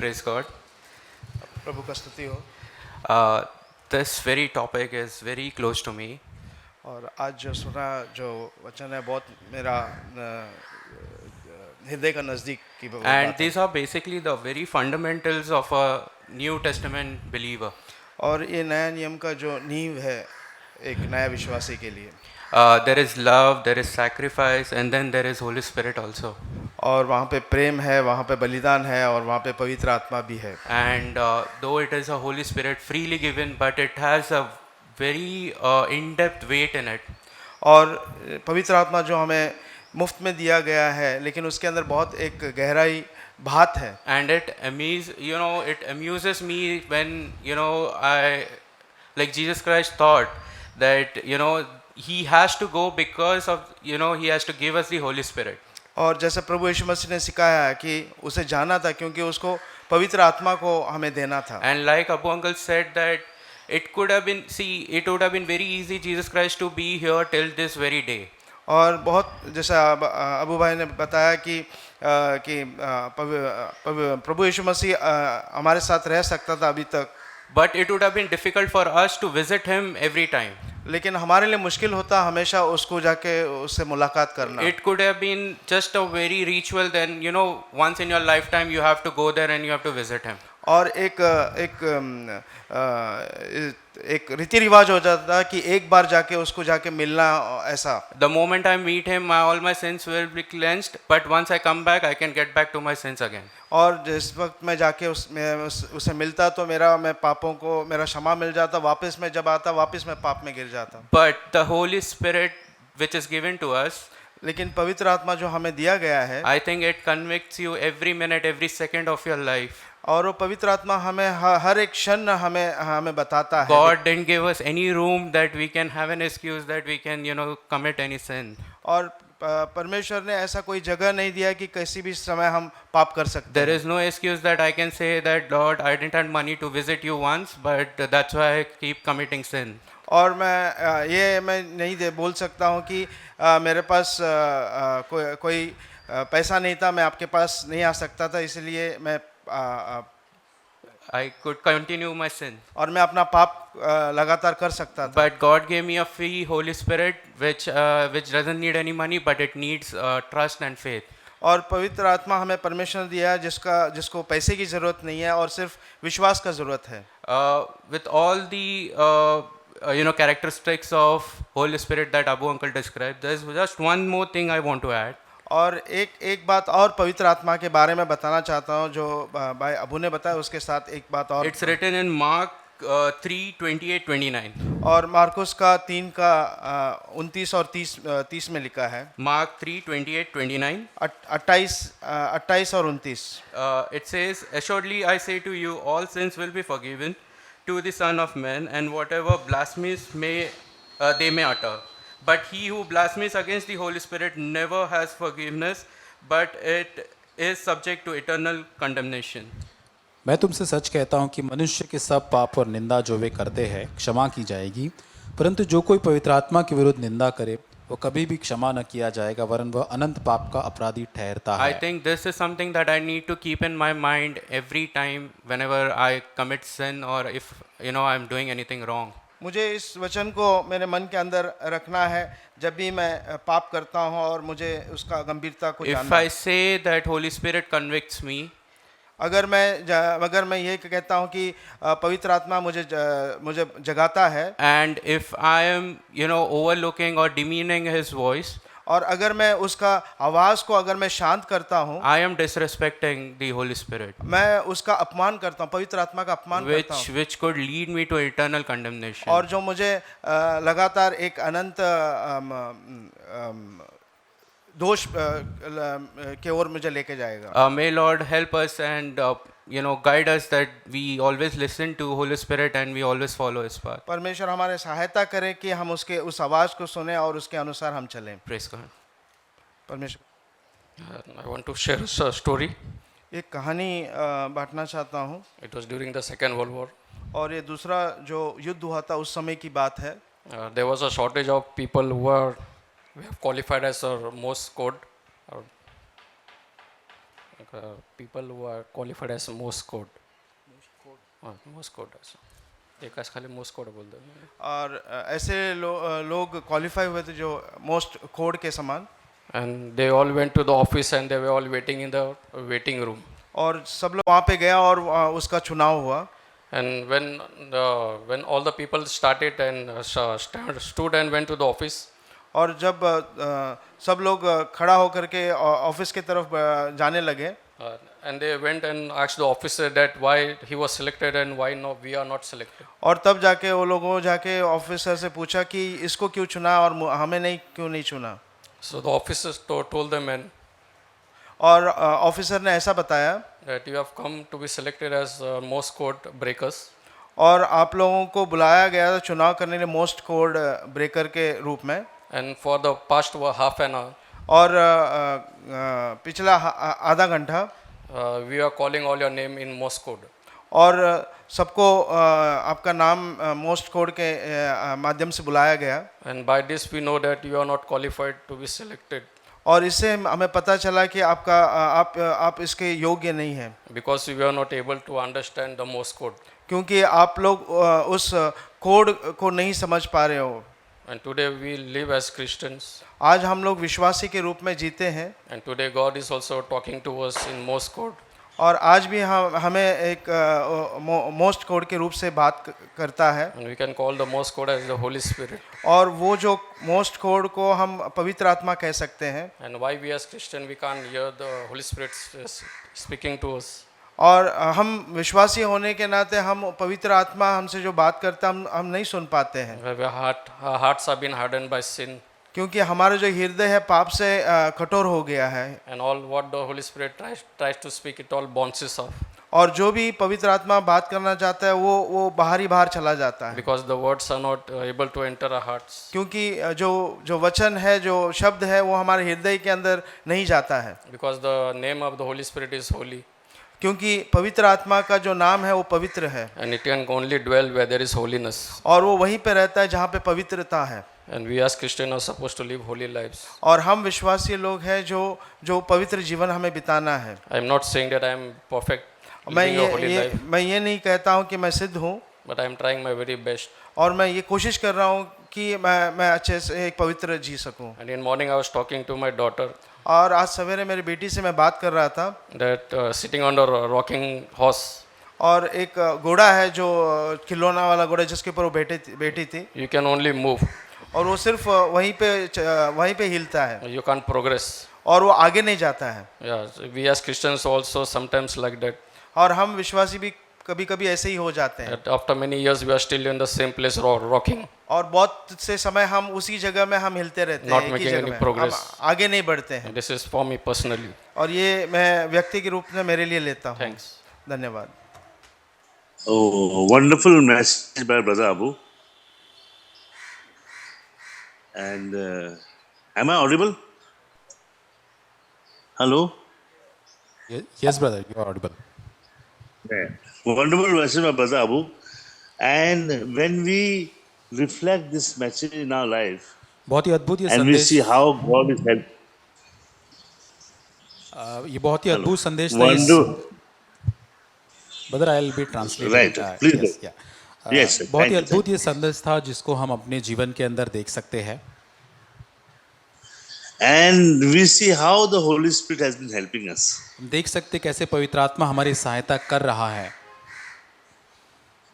Praise God. प्रभु का स्तुति हो। Uh, this very topic is very close to me. और आज जो सुना जो वचन है बहुत मेरा हृदय का नज़दीक की And बात है। these are basically the very fundamentals of a New Testament believer. और ये नया नियम का जो नींव है एक नया विश्वासी के लिए। There is love, there is sacrifice, and then there is Holy Spirit also. और वहाँ पे प्रेम है, वहाँ पे बलिदान है और वहाँ पे पवित्र आत्मा भी है। And though it is a Holy Spirit freely given, but it has a very in-depth weight in it. और पवित्र आत्मा जो हमें मुफ्त में दिया गया है, लेकिन उसके अंदर बहुत एक गहराई बात है। And it amuses me when like Jesus Christ thought that he has to go because of he has to give us the Holy Spirit. और जैसे प्रभु यीशु मसीह ने सिखाया है कि उसे जाना था क्योंकि उसको पवित्र आत्मा को हमें देना था। And like Abu Uncle said that it would have been very easy Jesus Christ to be here till this very day. और बहुत जैसा अबू भाई ने बताया कि प्रभु यीशु मसीह हमारे साथ रह सकता था अभी तक, But it would have been difficult for us to visit him every time. लेकिन हमारे लिए मुश्किल होता हमेशा उसको जाके उससे मुलाकात करना। It could have been just a very ritual, then once in your lifetime you have to go there and you have to visit him. और एक रीति रिवाज हो जाता कि एक बार जाके उसको जाके मिलना ऐसा। The moment I meet him, all my sins will be cleansed, but once I come back, I can get back to my sins again. और जिस वक्त मैं जाके उसे मिलता तो मैं पापों को मेरा क्षमा मिल जाता, वापस मैं जब आता वापस मैं पाप में गिर जाता। But the Holy Spirit which is given to us, लेकिन पवित्र आत्मा जो हमें दिया गया है, I think it convicts you every minute, every second of your life. और वो पवित्र आत्मा हमें हर एक क्षण हमें बताता है। God didn't give us any room that we can have an excuse that we can commit any sin. और परमेश्वर ने ऐसा कोई जगह नहीं दिया कि किसी भी समय हम पाप कर सकते हैं। There is no excuse that I can say that Lord, I didn't have money to visit you once, but that's why I keep committing sin. और मैं नहीं बोल सकता हूँ कि मेरे पास कोई पैसा नहीं था, मैं आपके पास नहीं आ सकता था, इसलिए मैं I could continue my sin. और मैं अपना पाप लगातार कर सकता था। But God gave me a free Holy Spirit which doesn't need any money, but it needs trust and faith. और पवित्र आत्मा हमें परमेश्वर दिया है जिसको पैसे की ज़रूरत नहीं है और सिर्फ विश्वास का ज़रूरत है। With all the characteristics of Holy Spirit that Abu Uncle described, there's just one more thing I want to add. और एक बात और पवित्र आत्मा के बारे में बताना चाहता हूँ जो भाई अबू ने बताया, उसके साथ एक बात और। It's written in Mark 3:28-29. और मार्कुस का 3 का 29 और 30 में लिखा है। Mark 3:28-29. 28 और 29। It says, "Assuredly I say to you, all sins will be forgiven to the Son of Man, and whatever blasphemies they may utter. But he who blasphemes against the Holy Spirit never has forgiveness, but it is subject to eternal condemnation." मैं तुमसे सच कहता हूँ कि मनुष्य के सब पाप और निंदा जो वे करते हैं क्षमा की जाएगी, परंतु जो कोई पवित्र आत्मा के विरुद्ध निंदा करे वो कभी भी क्षमा न किया जाएगा, वरन वह अनंत पाप का अपराधी ठहरता है। I think this is something that I need to keep in my mind every time whenever I commit sin or if I'm doing anything wrong. मुझे इस वचन को मेरे मन के अंदर रखना है जब भी मैं पाप करता हूँ और मुझे उसका गंभीरता को जानना। If I say that Holy Spirit convicts me, अगर मैं ये कहता हूँ कि पवित्र आत्मा मुझे जगाता है, and if I am overlooking or demeaning his voice, और अगर मैं उसका आवाज़ को अगर मैं शांत करता हूँ, I am disrespecting the Holy Spirit, मैं उसका अपमान करता हूँ, पवित्र आत्मा का अपमान करता हूँ, which could lead me to eternal condemnation. और जो मुझे लगातार एक अनंत दोष के ओर मुझे लेके जाएगा। May Lord help us and guide us that we always listen to Holy Spirit and we always follow His path. परमेश्वर हमारे सहायता करे कि हम उस आवाज़ को सुने और उसके अनुसार हम चलें। Praise God. परमेश्वर, I want to share a story. एक कहानी बांटना चाहता हूँ। It was during the Second World War. और ये दूसरा जो युद्ध हुआ था उस समय की बात है। There was a shortage of people who have qualified as most scored. people who are qualified as Morse code. Morse code ऐसा एक आज खाली Morse code बोल दो और ऐसे लोग क्वालिफाई हुए थे जो मोस्ट कोड के समान, and they all went to the office and they were all waiting in the waiting room. और सब लोग वहाँ पे गया और उसका चुनाव हुआ. And when all the people started and stood and went to the office, और जब सब लोग खड़ा होकर के ऑफिस की तरफ जाने लगे, and they went and asked the officer that why he was selected and why no we are not selected. और तब जाके वो लोगों जाके ऑफिसर से पूछा कि इसको क्यों चुना और हमें नहीं क्यों नहीं चुना. So the officers told the men और ऑफिसर ने ऐसा बताया that you have come to be selected as Morse code breakers, और आप लोगों को बुलाया गया था चुनाव करने के लिए मोस्ट कोड ब्रेकर के रूप में. and for the past half an hour और पिछला आधा घंटा we are calling all your name in Morse code. और सबको आपका नाम मोस्ट कोड के माध्यम से बुलाया गया. And by this we know that you are not qualified to be selected और इससे हमें पता चला कि आप इसके योग्य नहीं हैं, because we are not able to understand the Morse code. क्योंकि आप लोग उस कोड को नहीं समझ पा रहे हो. And today we live as Christians, आज हम लोग विश्वासी के रूप में जीते हैं, and today God is also talking to us in Morse code. और आज भी हमें एक मोस्ट कोड के रूप से बात करता है. And we can call the Morse code as the Holy Spirit. और वो जो मोस्ट कोड को हम पवित्र आत्मा कह सकते हैं. And why we as Christian we can't hear the Holy Spirit speaking to us? और हम विश्वासी होने के नाते हम पवित्र आत्मा हमसे जो बात करता है हम नहीं सुन पाते हैं, Our hearts have been hardened by sin, क्योंकि हमारा जो हृदय है पाप से कठोर हो गया है. and all what the Holy Spirit tries to speak, it all bounces off. और जो भी पवित्र आत्मा बात करना चाहता है वो बाहर चला जाता है, Because the words are not able to enter our hearts. क्योंकि जो वचन है, जो शब्द है, वो हमारे हृदय के अंदर नहीं जाता है. Because the name of the Holy Spirit is holy, क्योंकि पवित्र आत्मा का जो नाम है वो पवित्र है, and it can only dwell where there is holiness. और वो वहीं पे रहता है जहाँ पे पवित्रता है. And we as Christians are supposed to live holy lives. और हम विश्वासी लोग हैं जो पवित्र जीवन हमें बिताना है. I am not saying that I am perfect living a holy life, मैं ये नहीं कहता हूँ कि मैं सिद्ध हूँ, but I am trying my very best. और मैं ये कोशिश कर रहा हूँ कि मैं अच्छे से एक पवित्र जी सकूँ. And in morning I was talking to my daughter और आज सवेरे मेरी बेटी से मैं बात कर रहा था that sitting on a rocking horse, और एक घोड़ा है जो खिलौना वाला घोड़ा जिसके ऊपर वो बैठी थी, you can only move, और वो सिर्फ वहीं पे हिलता है you can't progress. और वो आगे नहीं जाता है. Yeah, we as Christians also sometimes like that. और हम विश्वासी भी कभी कभी ऐसे ही हो जाते हैं. That after many years we are still in the same place rocking, और बहुत से समय हम उसी जगह में हम हिलते रहते Not हैं, एक ही making जगह any में progress. हम आगे नहीं बढ़ते हैं. and this is for me personally. और ये मैं व्यक्ति के रूप में मेरे लिए लेता हूँ. Thanks. धन्यवाद. Oh, wonderful message by Brother Abu. And am I audible? Hello? Yes, brother, you are audible. Yeah. Wonderful message by Brother Abu. And when we reflect this message in our life, बहुत ही अद्भुत ये and we संदेश, see how God is helping. ये बहुत ही अद्भुत संदेश था. Wonderful. Brother I will be translated. Right. Please go. Yes, sir. बहुत ही Thank you, अद्भुत ये संदेश था जिसको हम अपने जीवन के अंदर देख सकते हैं. And we see how the Holy Spirit has been helping us. हम देख सकते कैसे पवित्र आत्मा हमारी सहायता कर रहा है.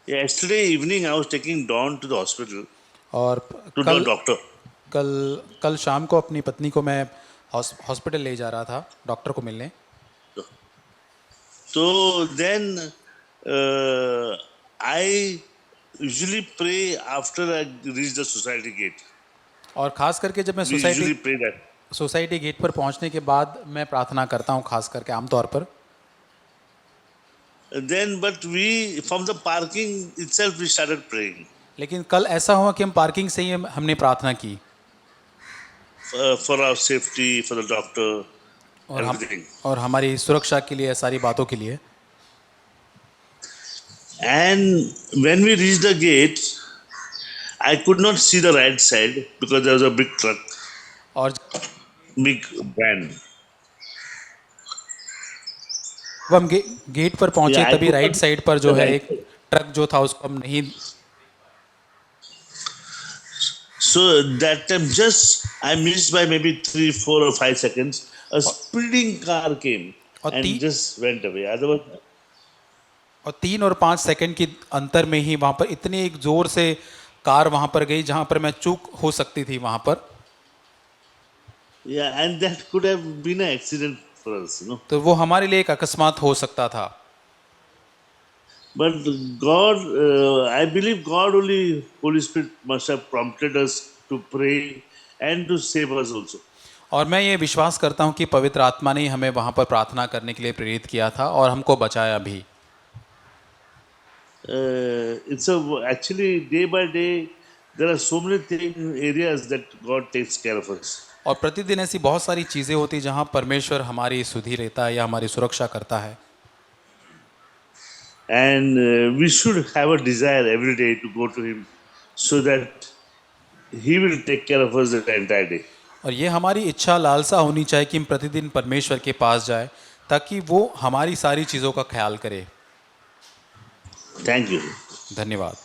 Yesterday evening, I was taking Dawn to the hospital, और to the doctor. कल शाम को अपनी पत्नी को मैं हॉस्पिटल ले जा रहा था डॉक्टर को मिलने. So then I usually pray after I reach the society gate. और खास करके जब मैं We usually pray that. Society gate पर पहुंचने के बाद मैं प्रार्थना करता हूं, खास करके आमतौर पर. Then, but we from the parking itself we started praying लेकिन कल ऐसा हुआ कि हम पार्किंग से ही हमने प्रार्थना की for our safety, for the doctor, everything. और हमारी सुरक्षा के लिए, सारी बातों के लिए. And when we reached the gate, I could not see the right side because there was a big truck, और big van. जब हम गेट पर पहुंचे Yeah, I तभी could राइट not- साइड पर जो है Right. एक ट्रक जो था उसको हम नहीं, So that time, just I missed by maybe 3, 4, or 5 seconds. A speeding car came और and just went away. Otherwise, 3 और 5 सेकंड की अंतर में ही वहां पर इतनी एक जोर से कार वहां पर गई जहां पर मैं चूक हो सकती थी वहां पर। yeah, and that could have been an accident for us, you know. तो वो हमारे लिए एक अकस्मात हो सकता था। But God, I believe God only, Holy Spirit must have prompted us to pray and to save us also. और मैं ये विश्वास करता हूँ कि पवित्र आत्मा ने ही हमें वहाँ पर प्रार्थना करने के लिए प्रेरित किया था और हमको बचाया भी। It's actually day by day there are so many areas that God takes care of us. और प्रतिदिन ऐसी बहुत सारी चीज़ें होती जहाँ परमेश्वर हमारी सुधि रहता है या हमारी सुरक्षा करता है। And we should have a desire every day to go to Him so that He will take care of us the entire day. और ये हमारी इच्छा लालसा होनी चाहिए कि हम प्रतिदिन परमेश्वर के पास जाए ताकि वो हमारी सारी चीज़ों का ख्याल करे। Thank you. धन्यवाद।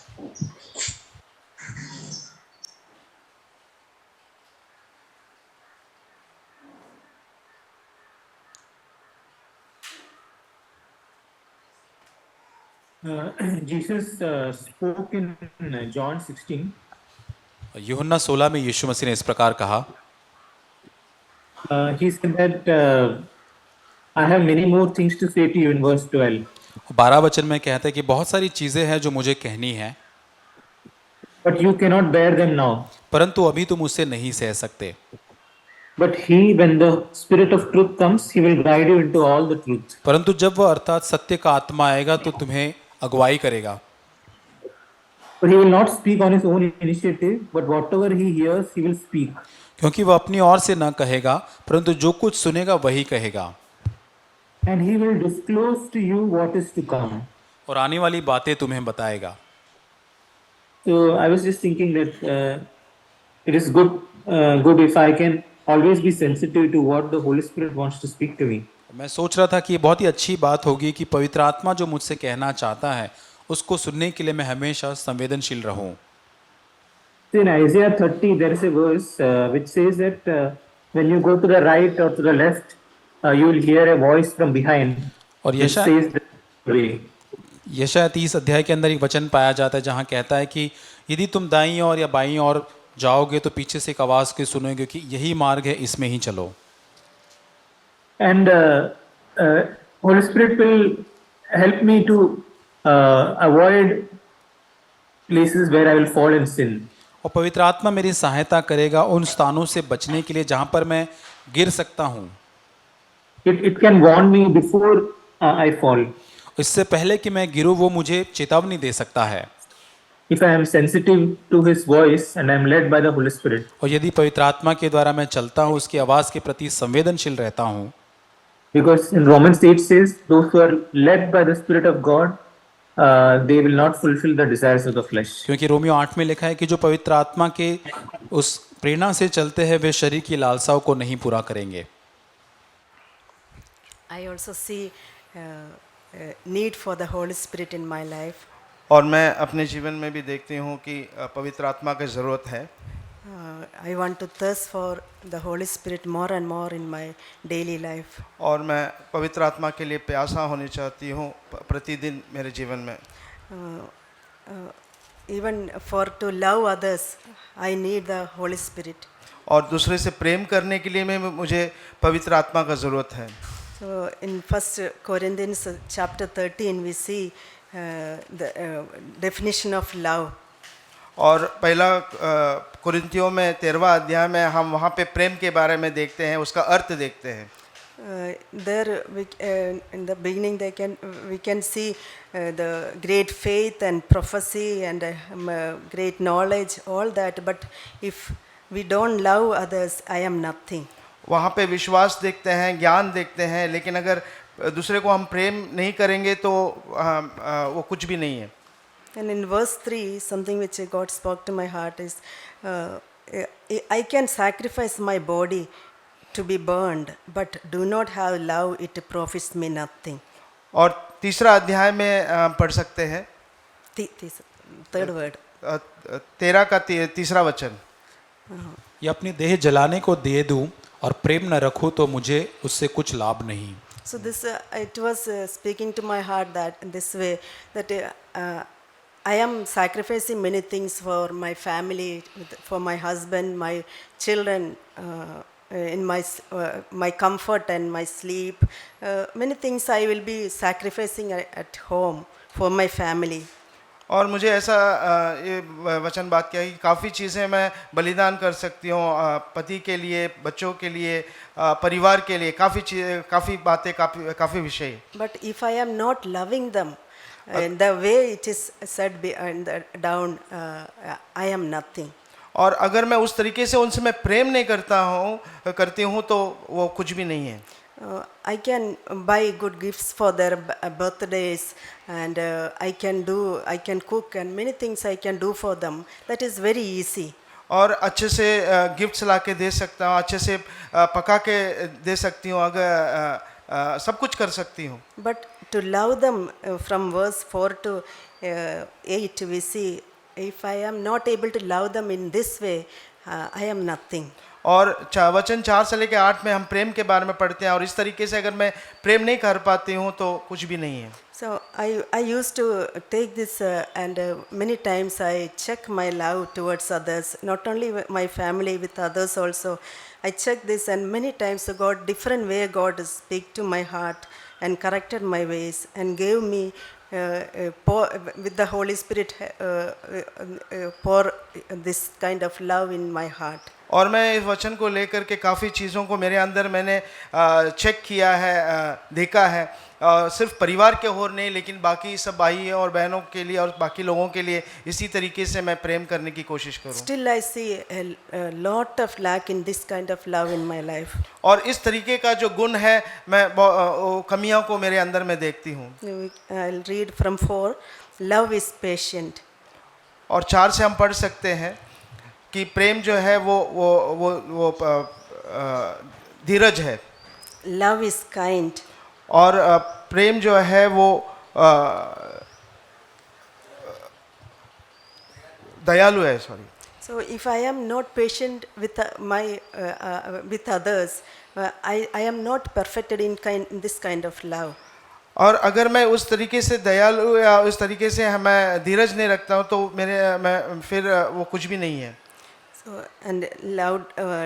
Jesus spoke in John 16. यूहन्ना 16 में यीशु मसीह ने इस प्रकार कहा, He said that I have many more things to say to you in verse 12. 12 वचन में कहते हैं कि बहुत सारी चीज़ें हैं जो मुझे कहनी है, But you cannot bear them now. परंतु अभी तुम उससे नहीं सह सकते। But he, when the Spirit of truth comes, he will guide you into all the truth. परंतु जब वह अर्थात सत्य का आत्मा आएगा तो तुम्हें अगुवाई करेगा। For he will not speak on his own initiative, but whatever he hears, he will speak. क्योंकि वह अपनी ओर से न कहेगा परंतु जो कुछ सुनेगा वही कहेगा And he will disclose to you what is to come. और आने वाली बातें तुम्हें बताएगा। So I was just thinking that it is good if I can always be sensitive to what the Holy Spirit wants to speak to me. मैं सोच रहा था कि ये बहुत ही अच्छी बात होगी कि पवित्र आत्मा जो मुझसे कहना चाहता है उसको सुनने के लिए मैं हमेशा संवेदनशील रहूं। So in Isaiah 30, there is a verse which says that when you go to the right or to the left, you will hear a voice from behind. और Which says the way. यशायाह 30 अध्याय के अंदर एक वचन पाया जाता है जहाँ कहता है कि यदि तुम दाईं ओर या बाईं ओर जाओगे तो पीछे से एक आवाज़ के सुनोगे कि यही मार्ग है, इसमें ही चलो। And Holy Spirit will help me to avoid places where I will fall in sin. और पवित्र आत्मा मेरी सहायता करेगा उन स्थानों से बचने के लिए जहाँ पर मैं गिर सकता हूँ। It can warn me before I fall. इससे पहले कि मैं गिरूँ वो मुझे चेतावनी दे सकता है। If I am sensitive to His voice and I am led by the Holy Spirit. और यदि पवित्र आत्मा के द्वारा मैं चलता हूँ, उसकी आवाज़ के प्रति संवेदनशील रहता हूँ। Because in Romans 8 says, those who are led by the Spirit of God, they will not fulfill the desires of the flesh. क्योंकि रोमियो 8 में लिखा है कि जो पवित्र आत्मा के उस प्रेरणा से चलते हैं वे शरीर की लालसाओं को नहीं पूरा करेंगे। I also see need for the Holy Spirit in my life. और मैं अपने जीवन में भी देखती हूँ कि पवित्र आत्मा की ज़रूरत है। I want to thirst for the Holy Spirit more and more in my daily life. और मैं पवित्र आत्मा के लिए प्यासा होनी चाहती हूँ प्रतिदिन मेरे जीवन में। Even for to love others, I need the Holy Spirit. और दूसरे से प्रेम करने के लिए मुझे पवित्र आत्मा का ज़रूरत है। So in 1 Corinthians chapter 13 we see the definition of love. और पहला कुरिन्थियों में 13वां अध्याय में हम वहाँ पे प्रेम के बारे में देखते हैं, उसका अर्थ देखते हैं। There in the beginning we can see the great faith and prophecy and great knowledge, all that, but if we don't love others, I am nothing. वहाँ पे विश्वास देखते हैं, ज्ञान देखते हैं, लेकिन अगर दूसरे को हम प्रेम नहीं करेंगे तो वो कुछ भी नहीं है। And in verse 3, something which God spoke to my heart is, I can sacrifice my body to be burned, but do not have love, it profits me nothing. और तीसरा अध्याय में पढ़ सकते हैं third word. 13 का तीसरा वचन। ये अपनी देह जलाने को दे दूं और प्रेम न रखूं तो मुझे उससे कुछ लाभ नहीं। So this it was speaking to my heart that in this way that I am sacrificing many things for my family, for my husband, my children, in my comfort and my sleep. Many things I will be sacrificing at home for my family. और मुझे ऐसा ये वचन बात किया कि काफ़ी चीज़ें मैं बलिदान कर सकती हूँ पति के लिए, बच्चों के लिए, परिवार के लिए, काफ़ी बातें, काफ़ी विषय। But if I am not loving them, in the way it is said down, I am nothing. और अगर मैं उस तरीके से उनसे मैं प्रेम नहीं करती हूँ तो वो कुछ भी नहीं है। I can buy good gifts for their birthdays, and I can cook, and many things I can do for them. That is very easy. और अच्छे से गिफ्ट्स ला के दे सकता हूँ, अच्छे से पका के दे सकती हूँ, अगर सब कुछ कर सकती हूँ। But to love them, from verse 4 to 8 we see, if I am not able to love them in this way, I am nothing. और वचन 4 से लेकर 8 में हम प्रेम के बारे में पढ़ते हैं, और इस तरीके से अगर मैं प्रेम नहीं कर पाती हूँ तो कुछ भी नहीं है। So I used to take this and many times I check my love towards others, not only with my family, with others also. I check this, and many times God, different way God speak to my heart and corrected my ways and gave me with the Holy Spirit pour this kind of love in my heart. और मैं इस वचन को लेकर के काफ़ी चीज़ों को मेरे अंदर मैंने चेक किया है, देखा है, सिर्फ परिवार के और नहीं, लेकिन बाकी सब भाई और बहनों के लिए और बाकी लोगों के लिए इसी तरीके से मैं प्रेम करने की कोशिश करूं। Still I see a lot of lack in this kind of love in my life. और इस तरीके का जो गुण है मैं कमियों को मेरे अंदर में देखती हूँ। I'll read from 4. Love is patient. और 4 से हम पढ़ सकते हैं कि प्रेम जो है वो धीरज है। Love is kind. और प्रेम जो है वो दयालु है। Sorry. So if I am not patient with with others, I am not perfected in this kind of love. और अगर मैं उस तरीके से दयालु या उस तरीके से मैं धीरज नहीं रखता हूँ तो मैं फिर वो कुछ भी नहीं है। So, and love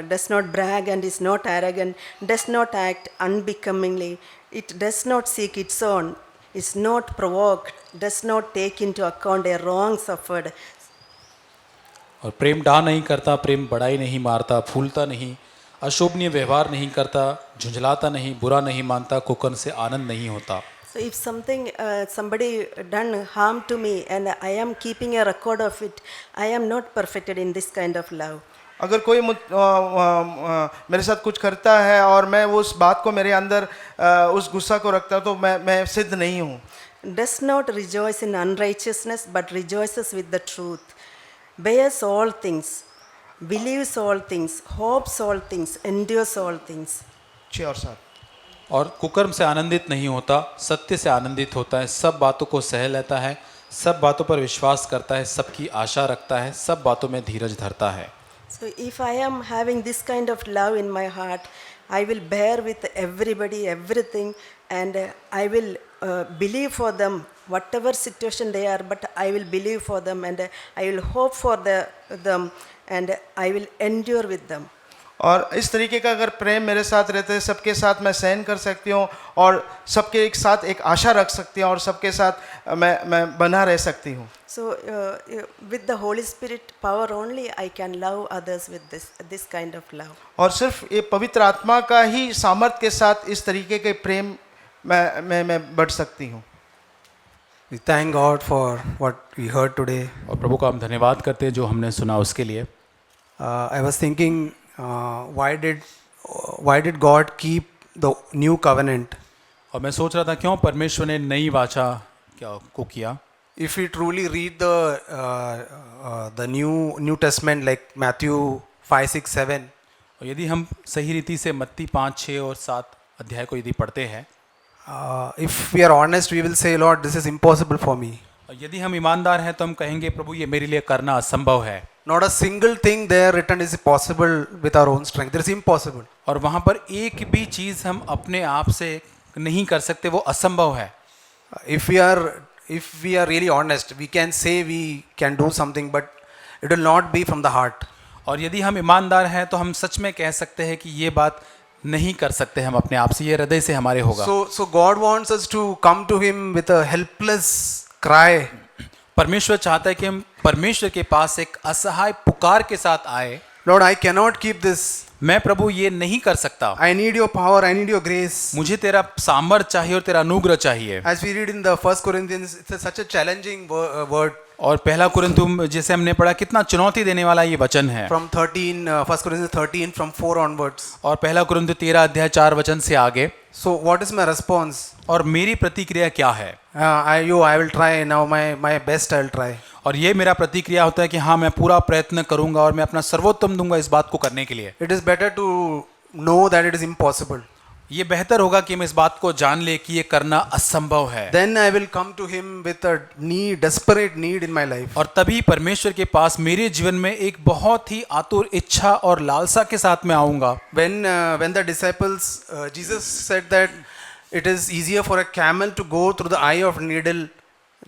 does not brag and is not arrogant, does not act unbecomingly, it does not seek its own, is not provoked, does not take into account a wrong suffered. और प्रेम डा नहीं करता, प्रेम बड़ाई नहीं मारता, फूलता नहीं, अशोभनीय व्यवहार नहीं करता, झुंझलाता नहीं, बुरा नहीं मानता, कुकर्म से आनंद नहीं होता। So if somebody done harm to me and I am keeping a record of it, I am not perfected in this kind of love. अगर कोई मेरे साथ कुछ करता है और मैं उस बात को मेरे अंदर उस गुस्सा को रखता हूँ तो मैं सिद्ध नहीं हूँ। Does not rejoice in unrighteousness but rejoices with the truth, bears all things, believes all things, hopes all things, endures all things. 6 और 7। और कुकर्म से आनंदित नहीं होता, सत्य से आनंदित होता है, सब बातों को सह लेता है, सब बातों पर विश्वास करता है, सबकी आशा रखता है, सब बातों में धीरज धरता है। So if I am having this kind of love in my heart, I will bear with everybody, everything, and I will believe for them, whatever situation they are, but I will believe for them, and I will hope for them, and I will endure with them. और इस तरीके का अगर प्रेम मेरे साथ रहता है, सबके साथ मैं सहन कर सकती हूँ और सबके एक साथ एक आशा रख सकती हूँ और सबके साथ मैं बना रह सकती हूँ। So with the Holy Spirit power only I can love others with this kind of love. और सिर्फ ये पवित्र आत्मा का ही सामर्थ्य के साथ इस तरीके के प्रेम मैं बढ़ सकती हूँ। We thank God for what we heard today. और प्रभु का हम धन्यवाद करते हैं जो हमने सुना उसके लिए। I was thinking, why did God keep the new covenant? और मैं सोच रहा था क्यों परमेश्वर ने नई वाचा को किया। If we truly read the New Testament like Matthew 5, 6, 7, और यदि हम सही रीति से मत्ती 5, 6 और 7 अध्याय को यदि पढ़ते हैं, if we are honest, we will say, Lord, this is impossible for me. और यदि हम ईमानदार हैं तो हम कहेंगे प्रभु ये मेरे लिए करना असंभव है। Not a single thing there written is possible with our own strength. It is impossible. और वहाँ पर एक भी चीज़ हम अपने आप से नहीं कर सकते, वो असंभव है। If we are really honest, we can say we can do something, but it will not be from the heart. और यदि हम ईमानदार हैं तो हम सच में कह सकते हैं कि ये बात नहीं कर सकते हम अपने आप से, ये हृदय से हमारे होगा। So God wants us to come to Him with a helpless cry. परमेश्वर चाहता है कि हम परमेश्वर के पास एक असहाय पुकार के साथ आए। Lord, I cannot keep this. मैं प्रभु ये नहीं कर सकता, I need your power. I need your grace. मुझे तेरा सामर्थ चाहिए और तेरा अनुग्रह चाहिए। As we read in the 1 Corinthians, it's such a challenging word. और पहला कुरिन्थियों जैसे हमने पढ़ा कितना चुनौती देने वाला ये वचन है। From 13, 1 Corinthians 13 from 4 onwards. और पहला कुरिन्थियों 13 अध्याय 4 वचन से आगे। So what is my response? और मेरी प्रतिक्रिया क्या है? I will try now. My best I will try. और ये मेरा प्रतिक्रिया होता है कि हाँ मैं पूरा प्रयत्न करूंगा और मैं अपना सर्वोत्तम दूंगा इस बात को करने के लिए। It is better to know that it is impossible. ये बेहतर होगा कि हम इस बात को जान ले कि ये करना असंभव है। Then I will come to Him with a need, desperate need in my life. और तभी परमेश्वर के पास मेरे जीवन में एक बहुत ही आतुर इच्छा और लालसा के साथ में आऊंगा। When the disciples, Jesus said that it is easier for a camel to go through the eye of a needle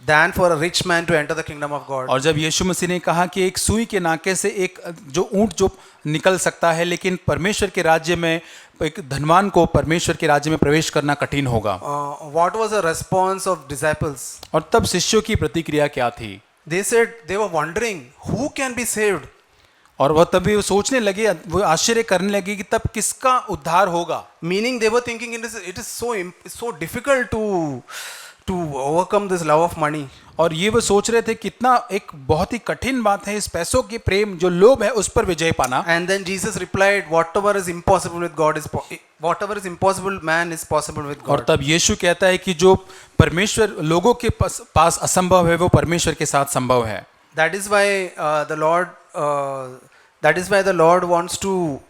than for a rich man to enter the kingdom of God. और जब यीशु मसीह ने कहा कि एक सुई के नाके से एक जो ऊंट जो निकल सकता है, लेकिन परमेश्वर के राज्य में एक धनवान को परमेश्वर के राज्य में प्रवेश करना कठिन होगा। What was the response of disciples? और तब शिष्यों की प्रतिक्रिया क्या थी? They said they were wondering who can be saved. और वह तभी वो सोचने लगे, वो आश्चर्य करने लगे कि तब किसका उद्धार होगा। Meaning they were thinking it is so difficult to overcome this love of money. और ये वो सोच रहे थे कितना एक बहुत ही कठिन बात है इस पैसों के प्रेम जो लोभ है उस पर विजय पाना। And then Jesus replied, whatever is impossible with God is whatever is impossible man is possible with God. और तब यीशु कहता है कि जो परमेश्वर लोगों के पास असंभव है वो परमेश्वर के साथ संभव है। That is why the Lord wants to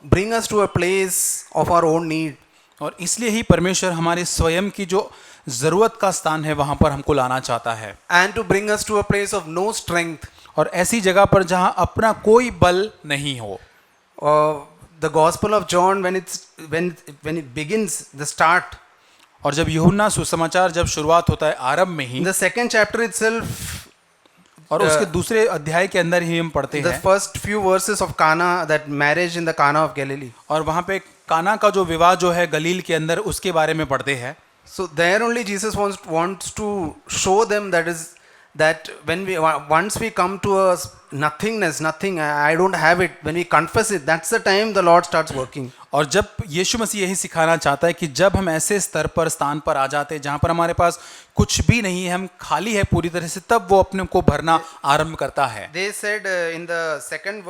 bring us to a place of our own need. और इसलिए ही परमेश्वर हमारे स्वयं की जो जरूरत का स्थान है वहां पर हमको लाना चाहता है। And to bring us to a place of no strength. और ऐसी जगह पर जहां अपना कोई बल नहीं हो। The Gospel of John when it begins, the start. और जब यूहन्ना सुसमाचार जब शुरुआत होता है आरंभ में ही, In the second chapter itself, और उसके दूसरे अध्याय के अंदर ही हम पढ़ते the हैं first few verses of Cana, that marriage in the Cana of Galilee. और वहां पे काना का जो विवाह जो है गलील के अंदर उसके बारे में पढ़ते हैं। So there only Jesus wants to show them that when once we come to a nothingness, nothing, I don't have it, when we confess it, that's the time the Lord starts working. और जब यीशु मसीह यही सिखाना चाहता है कि जब हम ऐसे स्तर पर स्थान पर आ जाते हैं जहां पर हमारे पास कुछ भी नहीं है, हम खाली है पूरी तरह से, तब वो अपने को भरना आरंभ करता है। They said in the second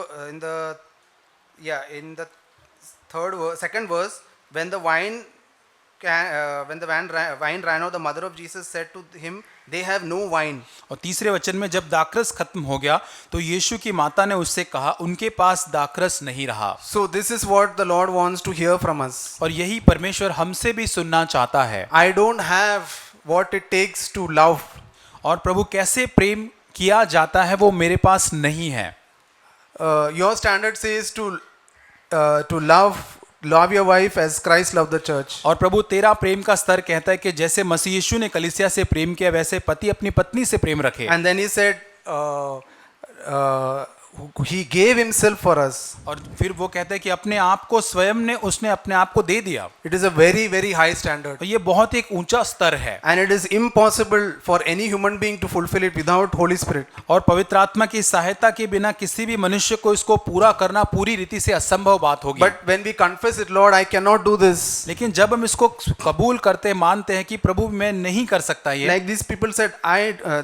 verse, when the wine ran out, the mother of Jesus said to him, they have no wine. और तीसरे वचन में जब दाखरस खत्म हो गया तो यीशु की माता ने उससे कहा उनके पास दाखरस नहीं रहा। So this is what the Lord wants to hear from us. और यही परमेश्वर हमसे भी सुनना चाहता है। I don't have what it takes to love. और प्रभु कैसे प्रेम किया जाता है वो मेरे पास नहीं है। Your standard says to love your wife as Christ loved the church. और प्रभु तेरा प्रेम का स्तर कहता है कि जैसे मसीह यीशु ने कलीसिया से प्रेम किया वैसे पति अपनी पत्नी से प्रेम रखे। And then he said he gave himself for us. और फिर वो कहता है कि अपने आप को स्वयं ने उसने अपने आप को दे दिया। It is a very very high standard. तो ये बहुत एक ऊंचा स्तर है। And it is impossible for any human being to fulfill it without Holy Spirit. और पवित्र आत्मा की सहायता के बिना किसी भी मनुष्य को इसको पूरा करना पूरी रीति से असंभव बात होगी। But when we confess it, Lord, I cannot do this. लेकिन जब हम इसको कबूल करते मानते हैं कि प्रभु मैं नहीं कर सकता ये। Like these people said,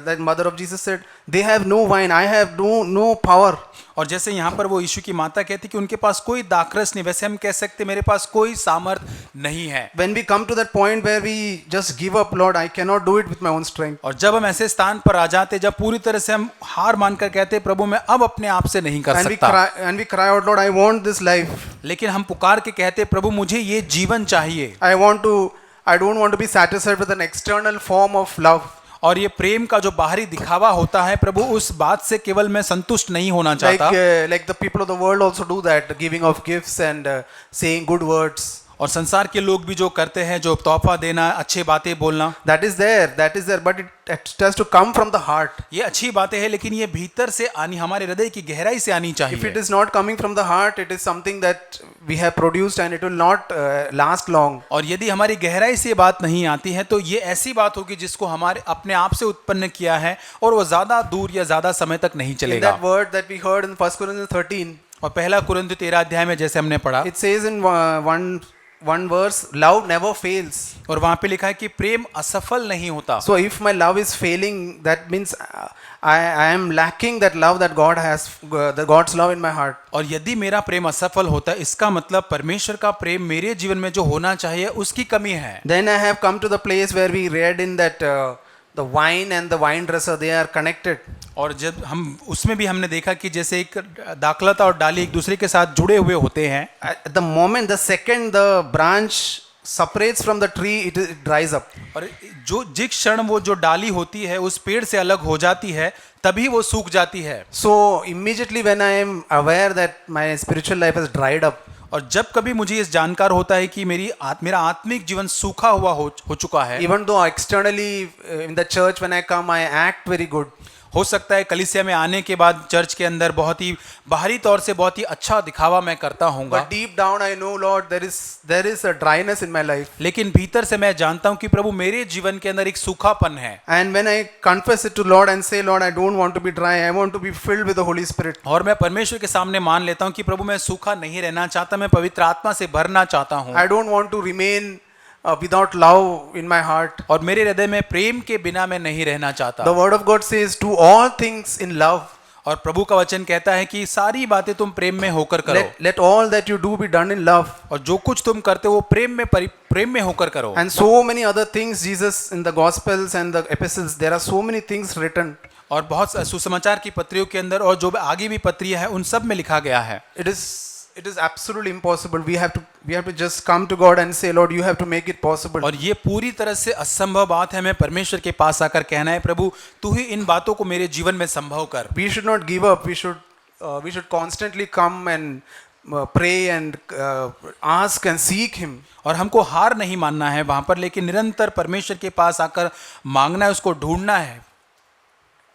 that mother of Jesus said, they have no wine, I have no power. और जैसे यहाँ पर वो यीशु की माता कहती कि उनके पास कोई दाखरस नहीं, वैसे हम कह सकते मेरे पास कोई सामर्थ नहीं है। When we come to that point where we just give up, Lord, I cannot do it with my own strength. और जब हम ऐसे स्थान पर आ जाते, जब पूरी तरह से हम हार मानकर कहते प्रभु मैं अब अपने आप से नहीं कर सकता। And we cry out, Lord, I want this life. लेकिन हम पुकार के कहते प्रभु मुझे ये जीवन चाहिए। I want to I don't want to be satisfied with an external form of love. और ये प्रेम का जो बाहरी दिखावा होता है प्रभु, उस बात से केवल मैं संतुष्ट नहीं होना चाहता। Like the people of the world also do that, giving of gifts and saying good words. और संसार के लोग भी जो करते हैं, जो तोहफा देना, अच्छी बातें बोलना, That is there, but it has to come from the heart. ये अच्छी बातें हैं, लेकिन ये भीतर से आनी, हमारे हृदय की गहराई से आनी If it चाहिए। is not coming from the heart, it is something that we have produced and it will not last long. और यदि हमारी गहराई से ये बात नहीं आती है तो ये ऐसी बात होगी जिसको हमारे अपने आप से उत्पन्न किया है और वो ज्यादा दूर या ज्यादा समय तक नहीं In चलेगा। that word that we heard in 1 Corinthians 13, और पहला कुरिन्थ 13 अध्याय में जैसे हमने पढ़ा, it says in one verse, love never fails. और वहां पे लिखा है कि प्रेम असफल नहीं होता। So if my love is failing, that means I am lacking that love that God has, the God's love in my heart. और यदि मेरा प्रेम असफल होता है, इसका मतलब परमेश्वर का प्रेम मेरे जीवन में जो होना चाहिए उसकी कमी है। Then I have come to the place where we read in that the wine and the wine dresser, they are connected. और जब हम उसमें भी हमने देखा कि जैसे एक दाखलता और डाली एक दूसरे के साथ जुड़े हुए होते हैं, At the moment, the second the branch separates from the tree, it dries up. और जिस क्षण वो जो डाली होती है उस पेड़ से अलग हो जाती है, तभी वो सूख जाती है। So immediately when I am aware that my spiritual life has dried up, और जब कभी मुझे इस जानकार होता है कि मेरा आत्मिक जीवन सूखा हुआ हो चुका है, even though externally in the church when I come, I act very good. हो सकता है कलीसिया में आने के बाद चर्च के अंदर बहुत ही बाहरी तौर से बहुत ही अच्छा दिखावा मैं करता हूँगा, But deep down I know, Lord, there is a dryness in my life. लेकिन भीतर से मैं जानता हूँ कि प्रभु मेरे जीवन के अंदर एक सूखापन है। And when I confess it to Lord and say, Lord, I don't want to be dry, I want to be filled with the Holy Spirit. और मैं परमेश्वर के सामने मान लेता हूँ कि प्रभु मैं सूखा नहीं रहना चाहता, मैं पवित्र आत्मा से भरना चाहता हूँ, I don't want to remain without love in my heart. और मेरे हृदय में प्रेम के बिना मैं नहीं रहना चाहता। The word of God says, do all things in love. और प्रभु का वचन कहता है कि सारी बातें तुम प्रेम में होकर करो, Let all that you do be done in love. और जो कुछ तुम करते हो वो प्रेम में होकर करो। And so many other things, Jesus, in the Gospels and the epistles, there are so many things written. और बहुत सुसमाचार की पत्रियों के अंदर और जो आगे भी पत्रियां हैं उन सब में लिखा गया है। It is absolutely impossible. We have to just come to God and say, Lord, you have to make it possible. और ये पूरी तरह से असंभव बात है, हमें परमेश्वर के पास आकर कहना है, प्रभु तू ही इन बातों को मेरे जीवन में संभव कर। We should not give up. We should constantly come and pray and ask and seek Him. और हमको हार नहीं मानना है वहां पर, लेकिन निरंतर परमेश्वर के पास आकर मांगना है, उसको ढूंढना है।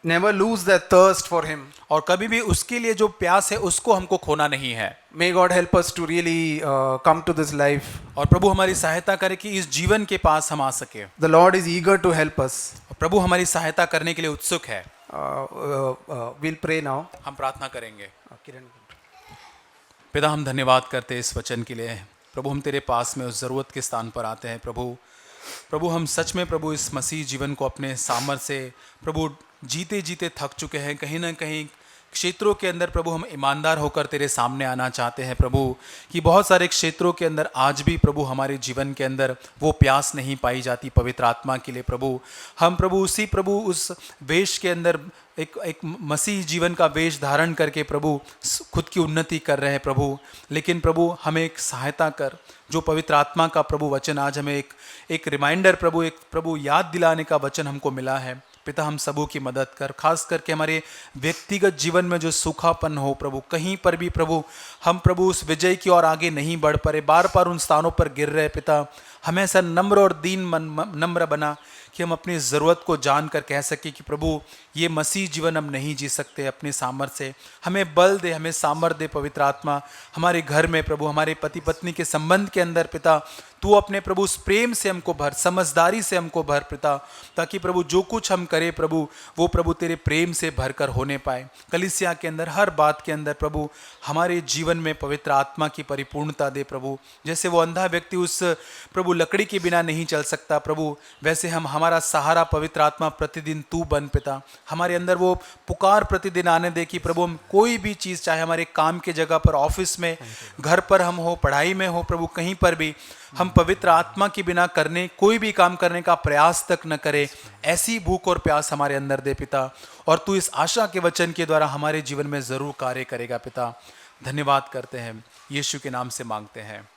Never lose that thirst for Him. और कभी भी उसके लिए जो प्यास है उसको हमको खोना नहीं है। May God help us to really come to this life. और प्रभु हमारी सहायता करे कि इस जीवन के पास हम आ सके। The Lord is eager to help us. प्रभु हमारी सहायता करने के लिए उत्सुक है। We'll pray now. हम प्रार्थना करेंगे। पिता हम धन्यवाद करते हैं इस वचन के लिए। प्रभु हम तेरे पास में उस ज़रूरत के स्थान पर आते हैं। प्रभु हम सच में प्रभु इस मसीह जीवन को अपने सामर्थ्य से प्रभु जीते जीते थक चुके हैं। कहीं ना कहीं क्षेत्रों के अंदर प्रभु हम ईमानदार होकर तेरे सामने आना चाहते हैं प्रभु, कि बहुत सारे क्षेत्रों के अंदर आज भी प्रभु हमारे जीवन के अंदर वो प्यास नहीं पाई जाती पवित्र आत्मा के लिए। प्रभु हम प्रभु उस वेश के अंदर एक मसीह जीवन का वेश धारण करके प्रभु खुद की उन्नति कर रहे हैं प्रभु, लेकिन प्रभु हमें एक सहायता कर, जो पवित्र आत्मा का प्रभु वचन आज हमें एक रिमाइंडर प्रभु याद दिलाने का वचन हमको मिला है। पिता हम सबों की मदद कर, खास करके हमारे व्यक्तिगत जीवन में जो सूखापन हो प्रभु, कहीं पर भी प्रभु हम प्रभु उस विजय की ओर आगे नहीं बढ़ पा रहे, बार बार उन स्थानों पर गिर रहे। पिता हमें ऐसा नम्र और नम्र बना कि हम अपनी ज़रूरत को जान कर कह सके कि प्रभु ये मसीह जीवन हम नहीं जी सकते अपने सामर्थ्य से, हमें बल दे, हमें सामर्थ्य दे पवित्र आत्मा। हमारे घर में प्रभु, हमारे पति पत्नी के संबंध के अंदर पिता तू अपने प्रभु उस प्रेम से हमको भर, समझदारी से हमको भर पिता, ताकि प्रभु जो कुछ हम करें प्रभु वो प्रभु तेरे प्रेम से भरकर होने पाए। कलीसिया के अंदर हर बात के अंदर प्रभु हमारे जीवन में पवित्र आत्मा की परिपूर्णता दे प्रभु। जैसे वो अंधा व्यक्ति उस प्रभु लकड़ी के बिना नहीं चल सकता प्रभु, वैसे हमारा सहारा पवित्र आत्मा प्रतिदिन तू बन पिता। हमारे अंदर वो पुकार प्रतिदिन आने दे कि प्रभु हम कोई भी चीज़, चाहे हमारे काम के जगह पर, ऑफिस में, घर पर हम हो, पढ़ाई में हो प्रभु, कहीं पर भी हम पवित्र आत्मा के बिना कोई भी काम करने का प्रयास तक न करें, ऐसी भूख और प्यास हमारे अंदर दे पिता। और तू इस आशा के वचन के द्वारा हमारे जीवन में ज़रूर कार्य करेगा पिता। धन्यवाद करते हैं, यीशु के नाम से मांगते हैं,